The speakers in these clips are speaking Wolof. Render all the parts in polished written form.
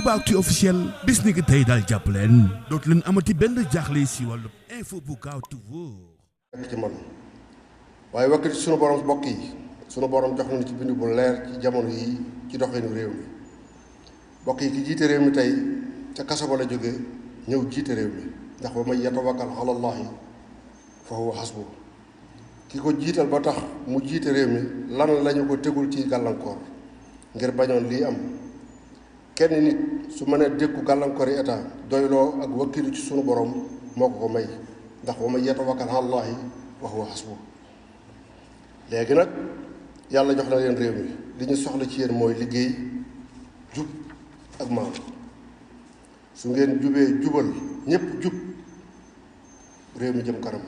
Aboubacry officiel bis ni ki tey daal jàpp leen dootu leen amati benn jaaxle si wàllu info bu gaaw te wóor ci man waaye wakkati sunu borom mbokk yi sunu borom jox nañu ci bind bu leer ci jamono yi ci doxinu réew mi mbokk yi ki jiite réew mi tey ca kaso ba la jóge ñëw jiite réew mi ndax wa man yatawakkal ala llahi fa huwa hasbu ki ko jiital ba tax mu jiite réew mi lan lañu ko tegul ci gàllankoor ngir bañoon lii am kenn nit su mënee dékku gàllankoor yi état doyloo ak wakkilu ci sunu borom moo ko ko may ndax wa man yatawakkal ala llahi fa huwa hasbu léegi nag yàlla jox na leen réew mi li ñu soxla ci yéen mooy liggéey jub ak maandu su ngeen jubee jubal ñépp jub réew mi jëm kanam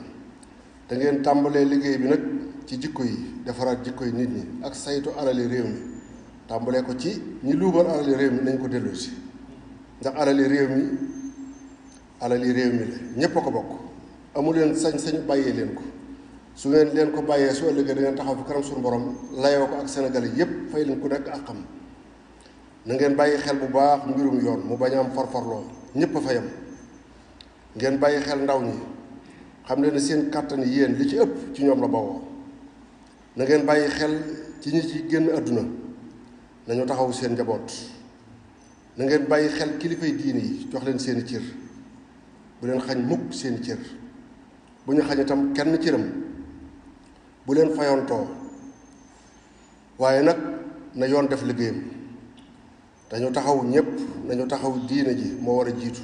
da ngeen tàmbalee liggéey bi nag ci jikko yi defaraat jikko yi nit ñi ak saytu alali réew mi tàmbalee ko ci ñi luubal alali réew mi nañ ko delloosi ndax alali réew mi la ñépp a ko bokk amu leen sañ-sañu bàyyee leen ko su ngeen leen ko bàyyee su ëllëgee da ngeen taxaw fi kanam suñu borom layoo ko ak Sénégalais yépp fay leen ku nekk ak xam na ngeen bàyyi xel bu baax mbirum yoon mu bañ a am farfarloo ñépp a fa yam ngeen bàyyi xel ndaw ñi xam leen ne seen kàttan yéen li ci ëpp ci ñoom la bawoo na ngeen bàyyi xel ci ñi ci génn àdduna nañu taxaw seen njaboot na ngeen bàyyi xel kilifay diine yi jox leen seeni cër bu leen xañ mukk seeni cër bu ñu xañ itam kenn cëram bu leen fayontoo waaye nag na yoon def liggéeyam dañu taxaw ñépp nañu taxaw diine ji moo war a jiitu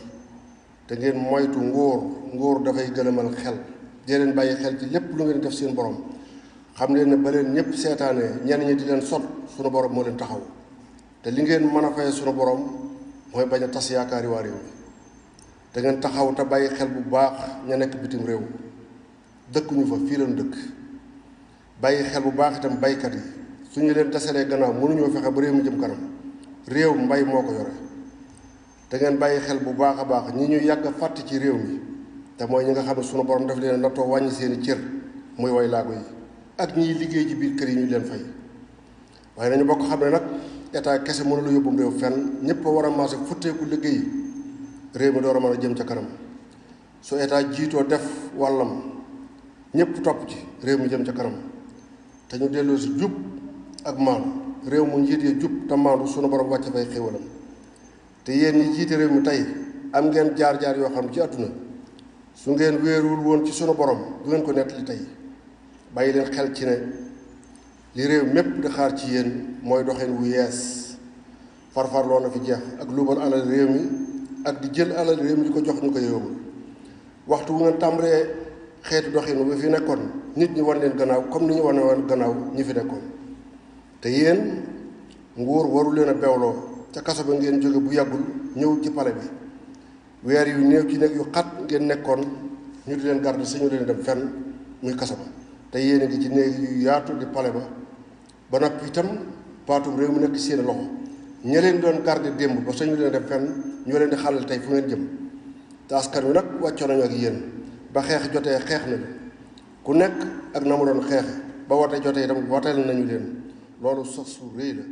te ngeen moytu nguur dafay gëlëmal xel dee leen bàyyi xel ci lépp lu ngeen def seen borom xam leen ne ba leen ñépp seetaanee ñenn ñi di leen sot sunu borom moo leen taxaw te li ngeen mën a fay sunu borom mooy bañ a tas yaakaari waa réew mi te ngeen taxaw te bàyyi xel bu baax ña nekk bitim réew dëkkuñu fa fii leen dëkk bàyyi xel bu baax itam baykat yi suñu leen desalee gannaaw mënuñoo fexe ba réew mi jëm kanam réew mbay moo ko yore te ngeen bàyyi xel bu baax a baax ñi ñu yàgg fàtte ci réew mi te mooy ñi nga xam ne sunu borom daf leen nattoo wàññi seeni cër muy way laago yi ak ñiy liggéey ci biir kër yi ñu leen fay waaye nañu bokk xam ne nag état kese mënula yóbbum réew fenn ñëpp a war a maase futteeku liggéey réew mi door a mën a jëm ca kanam su état jiitoo def wàllam ñëpp topp ci réew mi jëm ca kanam te ñu delloo si jub ak maandu réew mu njiit yi jub te maandu sunu borom wàcce fay xéwalam te yéen ñi jiite réew mi tey am ngeen jaar-jaar yoo xam ci àdduna su ngeen wéerul woon ci sunu borom du ngeen ko nettali tey bàyyi leen xel ci ne li réew mépp di xaar ci yéen mooy doxin wu yees farfarloo na fi jeex ak luubal alal réew mi ak di jël alal réew mi di ko jox ñu ko yowul waxtu wu ngeen tàmbalee xeetu doxin wi fi nekkoon nit ñi wan leen gannaaw comme ni ñu wane woon gannaaw ñi fi nekkoon te yéen nguur waru leen a bewloo ca kaso ba ngeen jóge bu yàggul ñëw ci pale bi weer yu néew ci nekk yu xat ngeen nekkoon ñu di leen garde sañu leen dem fenn muy kaso ba te yéen a ngi ci néeg yu yaatu di pale ba noppi itam paatum réew mi nekk seen loxo ña leen doon garde démb ba sañu leen dem fenn ñoo leen di xàllal tey fu ngeen jëm te askan wi nag wàccoo nañu ak yéen ba xeex jotee xeex nañu ku nekk ak na mu doon xeexe ba wote jotee itam woteel nañu leen loolu sos su rëy la